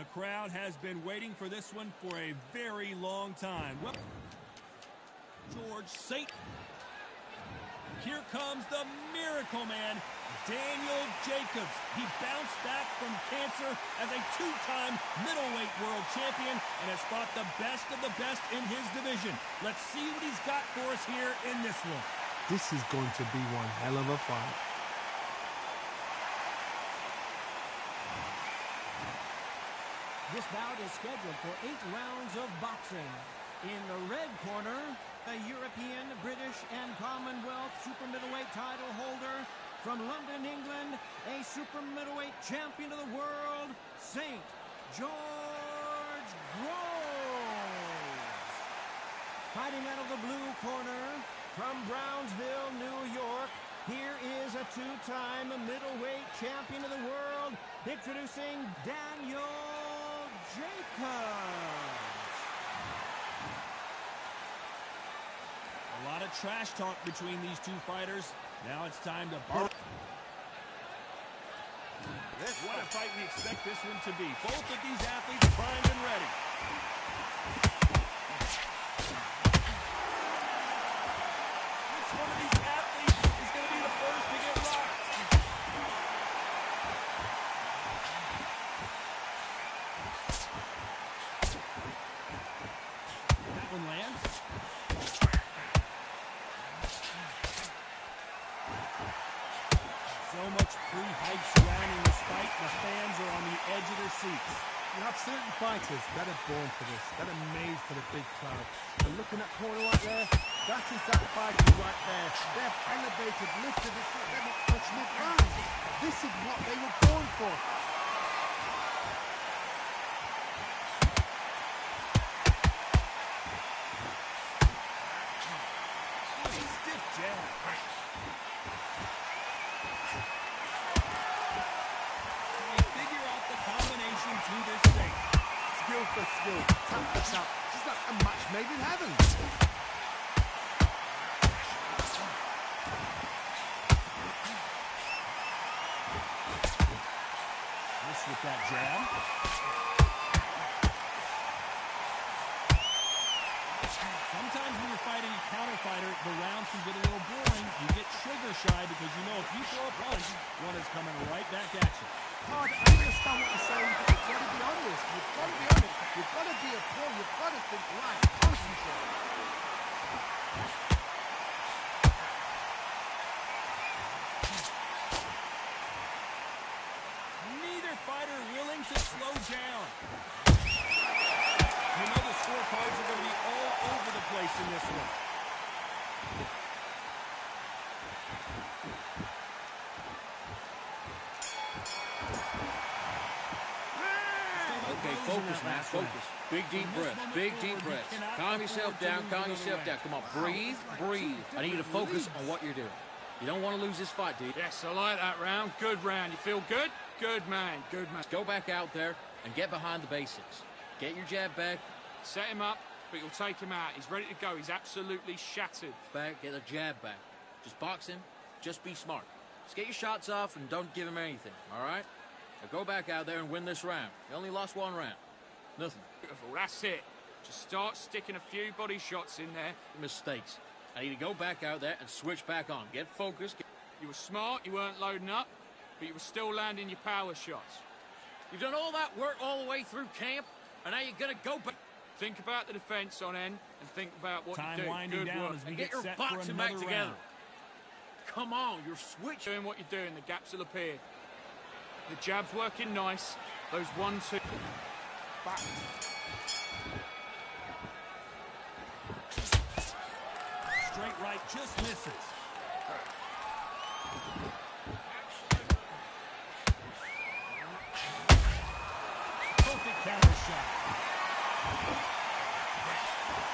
The crowd has been waiting for this one for a very long time. Well, George Satan. Here comes the Miracle Man, Daniel Jacobs. He bounced back from cancer as a two-time middleweight world champion and has fought the best of the best in his division. Let's see what he's got for us here in this one. This is going to be one hell of a fight. This bout is scheduled for 8 rounds of boxing. In the red corner, a European, British, and Commonwealth super middleweight title holder from London, England, a super middleweight champion of the world, St. George Groves. Fighting out of the blue corner, from Brownsville, New York, here is a two-time middleweight champion of the world, introducing Daniel Jacobs. A lot of trash talk between these two fighters. Now it's time to What a fight we expect this one to be. Both of these athletes primed and ready. Which one of these athletes is going to be the first to get rocked? That one lands. So much pre-hype surrounding this fight, the fans are on the edge of their seats. You have certain fighters that are born for this, that are made for the big crowd. And looking at corner right there, that is that fighter right there. They're elevated, lifted, they're not touching the ground. This is what they were born for. Stiff jab. To this thing. Skill for skill, tap for tap. She's like a match made in heaven. Miss with that jab. Sometimes when you're fighting a counter fighter, the rounds can get a little boring. You get trigger shy because you know if you throw a punch, one is coming right back at you. Hard, I understand what you're saying, but you've got to be honest. You've got to be honest. You've got to be a pro. You've got to think right. Concentrate. Neither fighter willing to slow down. You know the scorecards are going to be all over the place in this one. Okay, focus, man, focus. Big deep breaths, big deep breaths. Calm yourself down, calm yourself down. Come on, breathe, breathe. I need you to focus on what you're doing. You don't want to lose this fight, do you? Yes, I like that round. Good round. You feel good? Good man, good man. Go back out there and get behind the basics. Get your jab back. Set him up, but you'll take him out. He's ready to go. He's absolutely shattered. Back, get the jab back. Just box him. Just be smart. Just get your shots off and don't give him anything, all right? Now go back out there and win this round. You only lost one round. Nothing. Beautiful, that's it. Just start sticking a few body shots in there. Mistakes. I need to go back out there and switch back on. Get focused. You were smart, you weren't loading up, but you were still landing your power shots. You've done all that work all the way through camp, and now you're going to go back. Think about the defense on end, and think about what Time you do. winding Good down work. as we And get get your set for boxing another back together. round. Come on, you're switching. Doing what you're doing, the gaps will appear. The jab's working nice. Those 1-2. Back. Straight right just misses. Perfect counter shot.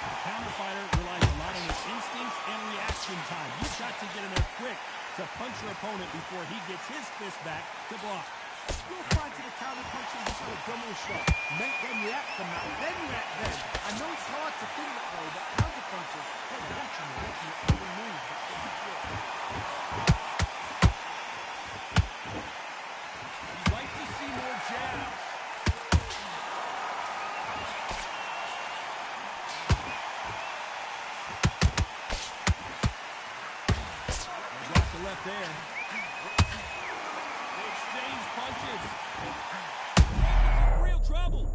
The counter fighter relies a lot on his instincts and reaction time. You've got to get in there quick to punch your opponent before he gets his fist back to block. You'll find to the counter punching just a double shot. Make them react from that, then react then. I know it's hard to think that way, but counter punches, they're watching every move. You'd like to see more jabs. left there. They exchange punches. Real trouble.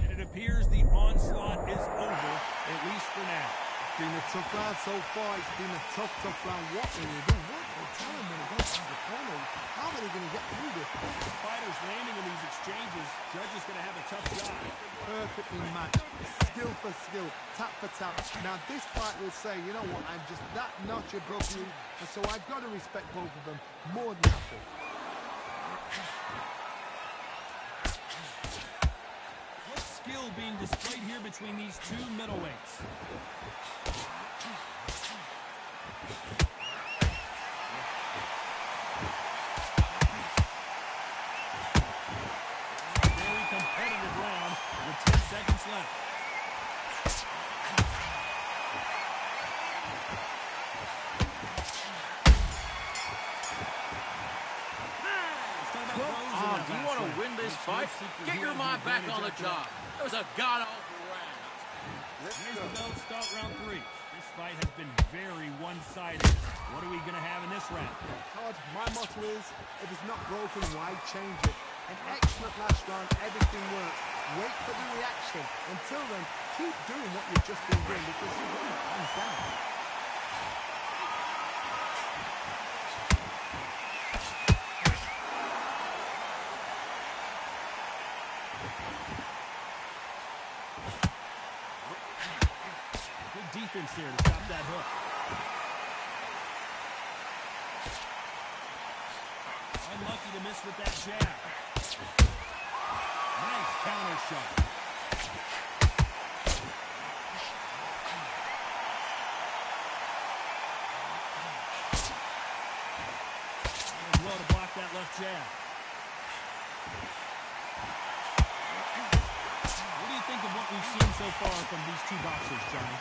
And it appears the onslaught is over, at least for now. It's been a tough round so far. It's been a tough round. What are they doing? What are they telling them against the corner? How are they going to get through this? The fighters landing in these exchanges. Judge is going to have a tough job. Perfectly matched. Skill for skill. Tap for tap. Now this fight will say, you know what, I'm just that notch above you. And so I've got to respect both of them more than nothing. What skill being displayed here between these two middleweights? Very competitive round with 10 seconds left. Do you want to win this fight? Get your mind back on the job. It was a god-awful round. Here's the belt start round 3. This fight has been very one-sided. What are we going to have in this round? Todd, my motto is, if it's not broken, why change it? An excellent last round, everything works. Wait for the reaction. Until then, keep doing what you've just been doing because you won it hands down. Defense here to stop that hook. Unlucky to miss with that jab. Nice counter shot. Well to block that left jab. What do you think of what we've seen so far from these two boxers, Johnny?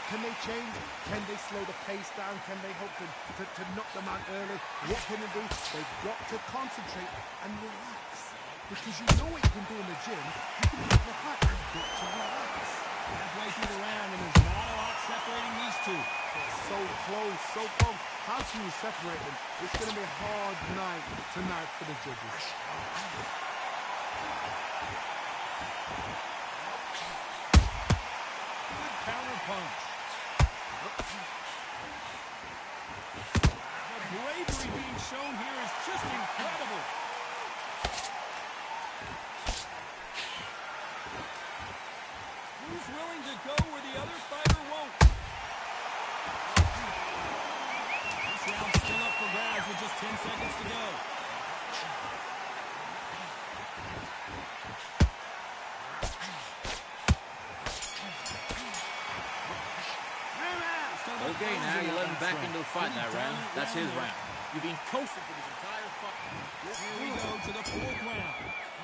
Can they change? Can they slow the pace down? Can they hope to knock them out early? What can they do? They've got to concentrate and relax. Because you know what you can do in the gym. You can make the fight. You've got to relax. Halfway through the round, and there's not a lot separating these two. It's so close, so close. How can you separate them? It's going to be a hard night tonight for the judges. Counter punch. The bravery being shown here is just incredible. Who's willing to go where the other fighter won't? This round's still up for grabs with just 10 seconds to go. Okay, now you let him back into the fight in that round. That's his round. You've been coasting for this entire fight. Here we go to the 4th round.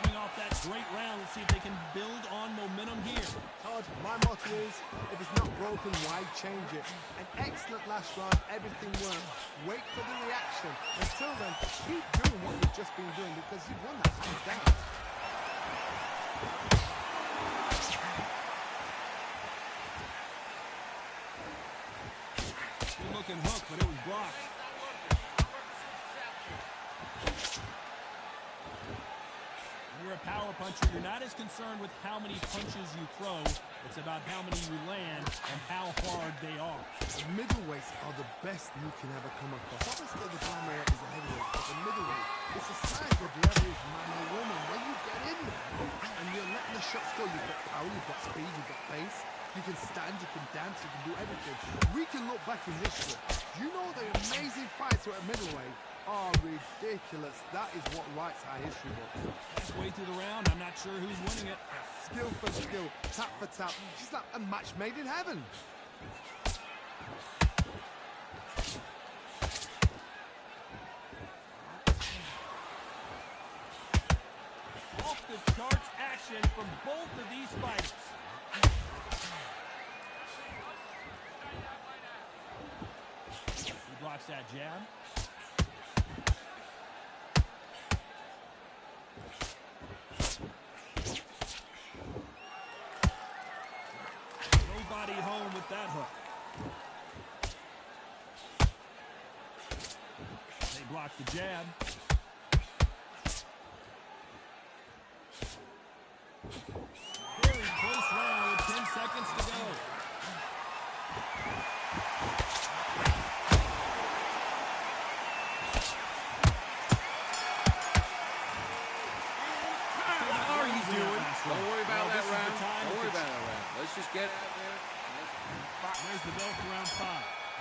Coming off that great round, let's see if they can build on momentum here. Todd, my motto is, if it's not broken, why change it? An excellent last round, everything works. Wait for the reaction. Until then, keep doing what you've just been doing because you've won that hands down. Looking hook, but it was blocked. When you're a power puncher, you're not as concerned with how many punches you throw. It's about how many you land and how hard they are. The middleweights are the best you can ever come across. Obviously, the primary is a heavyweight, but the middleweight, it's a sign of the average man or woman. When you get in there and you're letting the shots go, you've got power, you've got speed, you've got pace. You can stand, you can dance, you can do everything. We can look back in history. You know the amazing fights at middleweight are ridiculous. That is what writes our history books. Halfway through the round, I'm not sure who's winning it. Skill for skill, tap for tap. It's like a match made in heaven. Off the charts action from both of these fighters. He blocks that jab. that hook. They block the jab. Very close round with 10 seconds to go. Don't worry about that round. Don't worry about that round. Let's just get out there. There's the bell for round 5.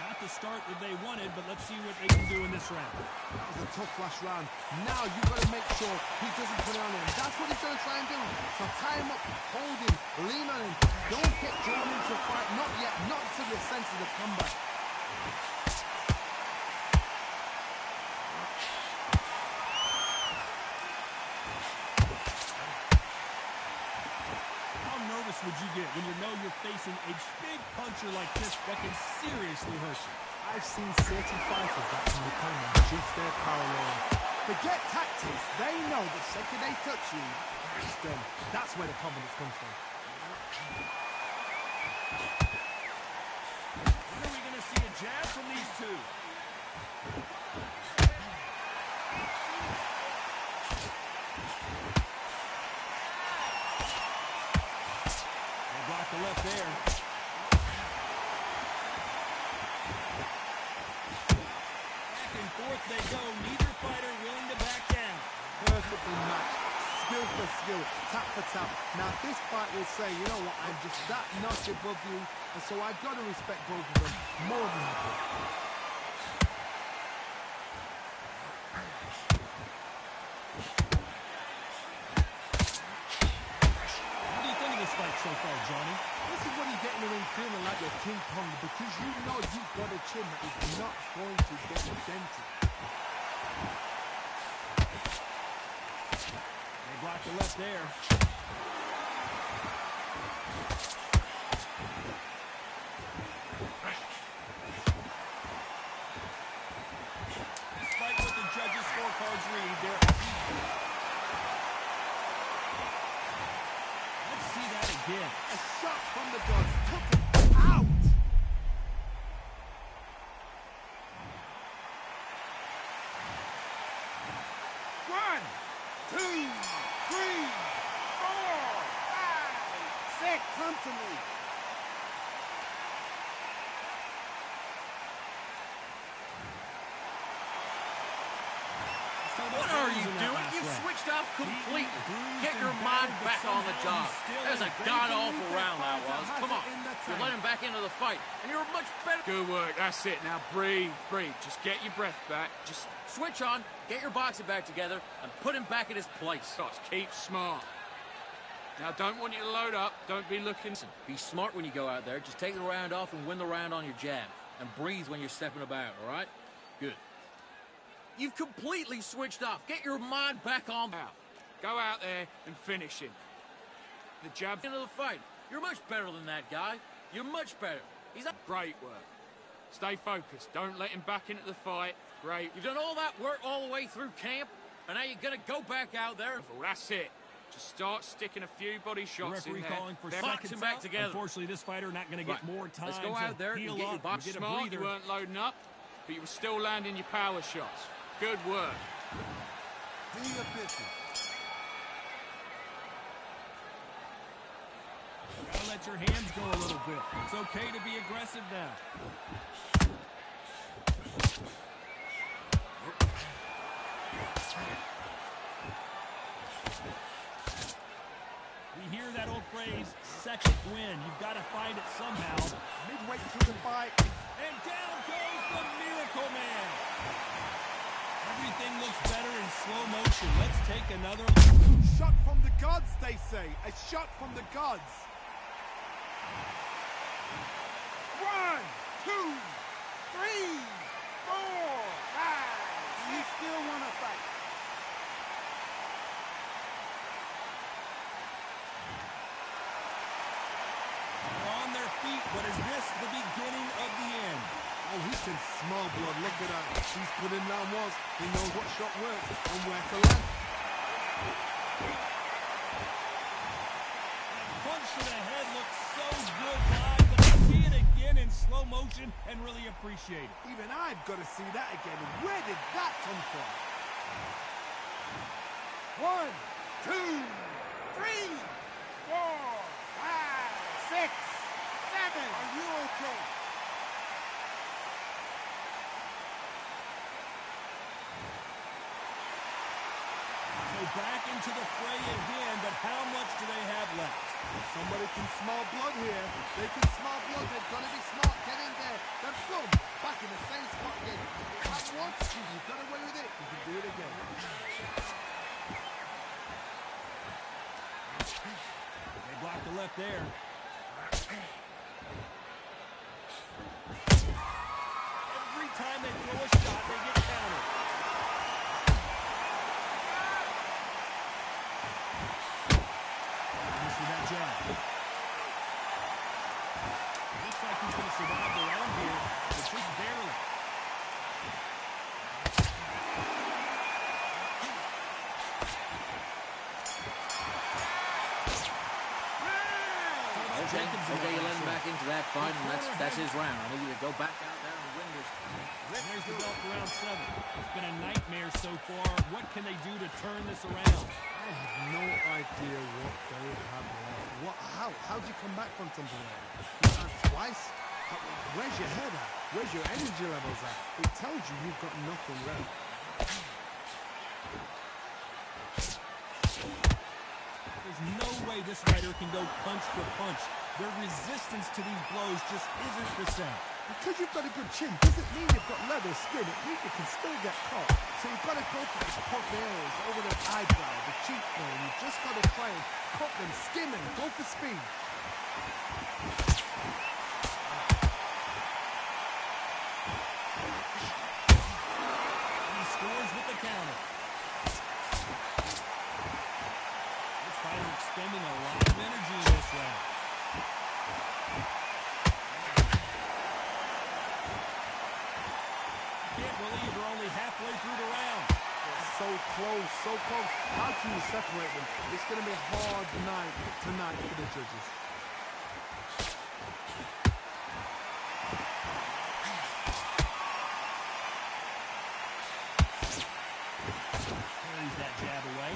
Not the start that they wanted, but let's see what they can do in this round. That was a tough last round. Now you've got to make sure he doesn't put it on him. That's what he's going to try and do. So tie him up, hold him, lean on him. Don't get drawn into a fight. Not yet. Not until you're senses of combat. Would you get when you know you're facing a big puncher like this that can seriously hurt you? I've seen certain fighters that can become just their power line. Forget tactics. They know the second they touch you, it's done. That's where the confidence comes from. When are we going to see a jab from these two? The left there. Back and forth they go. Neither fighter willing to back down. Perfectly matched. Skill for skill. Tap for tap. Now this fight will say, you know what, I'm just that notch above you, and so I've got to respect both of them more than ever. So far, Johnny. This is when you get in the ring feeling like you're King Kong, because you know you've got a chin that is not going to get dented. They block the left there. Despite what the judges' scorecards read, they're again. A shot from the guns took him out. 1, 2, 3, 4, 5, 6. Come to me. What are you doing? You switched off completely. Get your mind back on the job. That was a god-awful round, that was. Come on. You let him back into the fight, and you're much better. Good work. That's it. Now breathe, breathe. Just get your breath back. Just switch on, get your boxing back together, and put him back in his place. Just keep smart. Now, don't want you to load up. Don't be looking. Be smart when you go out there. Just take the round off and win the round on your jab. And breathe when you're stepping about, all right? Good. You've completely switched off. Get your mind back on. Go out there and finish him. The jab into the fight. You're much better than that guy. You're much better. He's a great work. Stay focused. Don't let him back into the fight. Great. You've done all that work all the way through camp, and now you're going to go back out there. That's it. Just start sticking a few body shots in there. Calling for seconds back together. Unfortunately, this fighter not going to get more time. Let's go out there and get your box. Smart, you weren't loading up, but you were still landing your power shots. Good work. Do your business. Gotta let your hands go a little bit. It's okay to be aggressive now. We hear that old phrase, second win. You've got to find it somehow. Midway through the fight. And down goes the Miracle Man. Everything looks better in slow motion. Let's take another shot from the gods, they say. A shot from the gods. 1, 2, 3, 4, 5. You still want to fight? They're on their feet, but is this the beginning of the end? Oh, he can smell blood. Look at that. He's put in down once. He knows what shot works and where to land. That punch to the head looks so good live, but I see it again. slow motion and really appreciate it. Even I've got to see that again. Where did that come from? 1, 2, 3, 4, 5, 6, 7. Are you okay? Back into the fray again, but how much do they have left? Somebody can smell blood here. They can smell blood. They've got to be smart. Get in there. Then boom, back in the same spot again. You have once, you got away with it. You can do it again. They block the left there. Every time they throw a shot, they get countered. That jab. Looks like he's going to survive the round here, but just barely. Okay, you let him back into that fight, and that's his round. I need you to go back out there and win this. There's the belt for round 7. It's been a nightmare so far. What can they do to turn this around? I have no idea what they have left. How'd you come back from something like that? Twice? Where's your head at? Where's your energy levels at? It tells you you've got nothing left. There's no way this fighter can go punch for punch. Their resistance to these blows just isn't the same. Because you've got a good chin doesn't mean you've got leather skin. It means you can still get caught. So you've got to go for the pop areas over the eyebrow, the cheekbone. You've just got to try and cut them, skim them, go for speed. He scores with the counter. This fighter expending a lot of energy in this round. Can't believe we're only halfway through the round. So close, so close. How can you separate them? It's going to be a hard night tonight for the judges. Carries that jab away.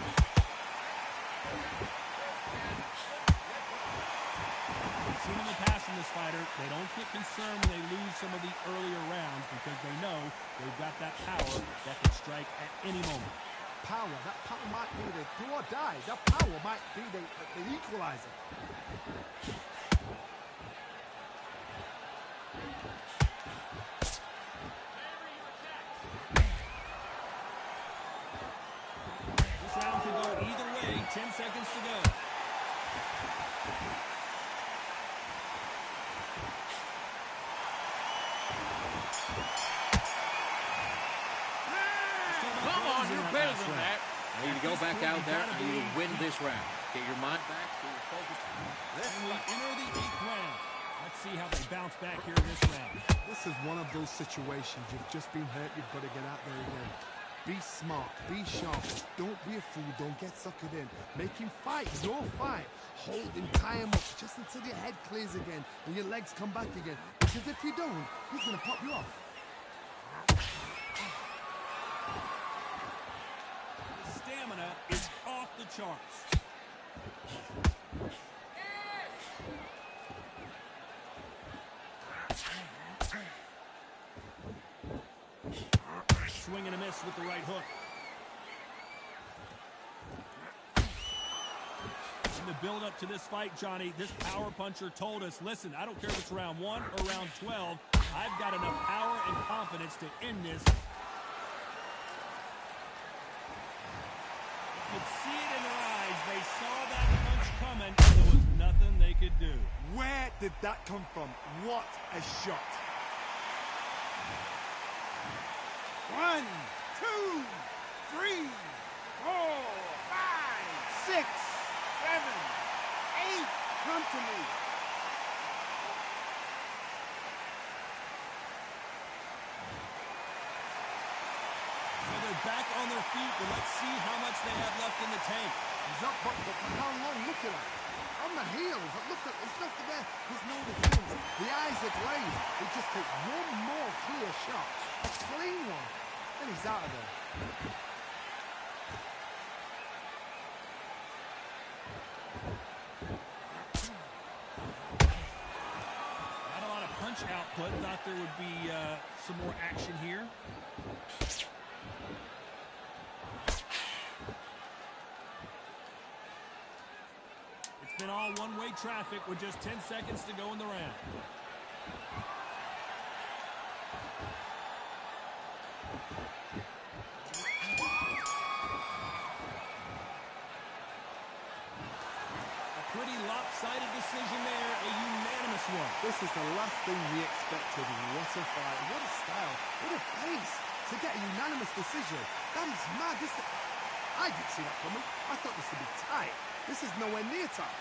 We've seen in the past from this fighter, they don't get concerned when they lose some of the earlier rounds because they know they've got that power that can strike at any moment. That power might be the do or die. That power might be the equalizer. This round could go either way. 10 seconds to go. Come on, you're better than that. I need you to go back out there and you win this round. Get your mind back, get your focus. And we enter the 8th round. Let's see how they bounce back here in this round. This is one of those situations. You've just been hurt. You've got to get out there again. Be smart. Be sharp. Don't be a fool. Don't get suckered in. Make him fight. Your fight. Hold him. Tie him up just until your head clears again and your legs come back again. Because if you don't, he's going to pop you off. Stamina is off the charts. Swing and a miss with the right hook. In the build-up to this fight, Johnny, this power puncher told us, listen, I don't care if it's round 1 or round 12, I've got enough power and confidence to end this. You could see it in their eyes. They saw that punch coming, and there was nothing they could do. Where did that come from? What a shot. 1, 2, 3, 4, 5, 6, 7, 8. Come to me. So they're back on their feet, but let's see how much they have left in the tank. He's up, but for how long? Look at him. On the heels. Look at, there's nothing there. There's no defense. The eyes are glazed. He output. Thought there would be some more action here. It's been all one-way traffic with just 10 seconds to go in the round. Pretty lopsided decision there, a unanimous one. This is the last thing we expected. What a fight, what a style, what a pace to get a unanimous decision. That is mad. I didn't see that coming. I thought this would be tight. This is nowhere near tight.